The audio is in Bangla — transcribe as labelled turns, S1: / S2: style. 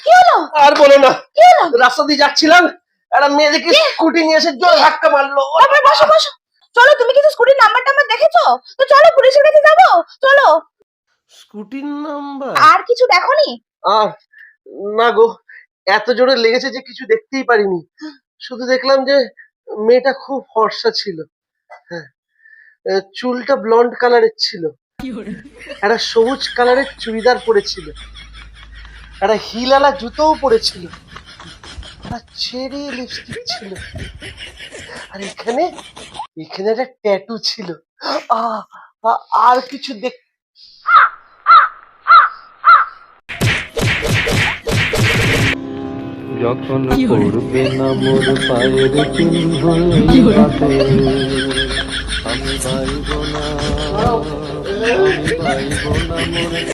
S1: কি হলো?
S2: আর বলো না,
S1: কি হলো?
S2: রাস্তা দিয়ে যাচ্ছিলাম, একটা মেয়ে দেখি স্কুটি নিয়ে এসে জোর ধাক্কা মারলো।
S1: বসো বসো, চলো। তুমি কি স্কুটির নাম্বার টাম্বার দেখেছো? তো চলো পুলিশের কাছে যাবো, চলো।
S2: স্কুটির নাম্বার?
S1: আর কিছু দেখোনি?
S2: আর না গো, এত জোরে লেগেছে যে কিছু দেখতেই পারিনি। শুধু দেখলাম যে মেয়েটা খুব ফর্সা ছিল। হ্যাঁ, চুলটা ব্লন্ড কালারের ছিল, একটা সবুজ কালারের চুড়িদার পরেছিল, একটা হিলালা জুতোও পরেছিল, একটা চেরি লিপস্টিক ছিল, আর এখানে এখানে একটা ট্যাটু ছিল। আর কিছু দেখ।
S3: যখন পড়বে না মোর পায়ের চিহ্ন এই পাতে, আমি পাইব না মোর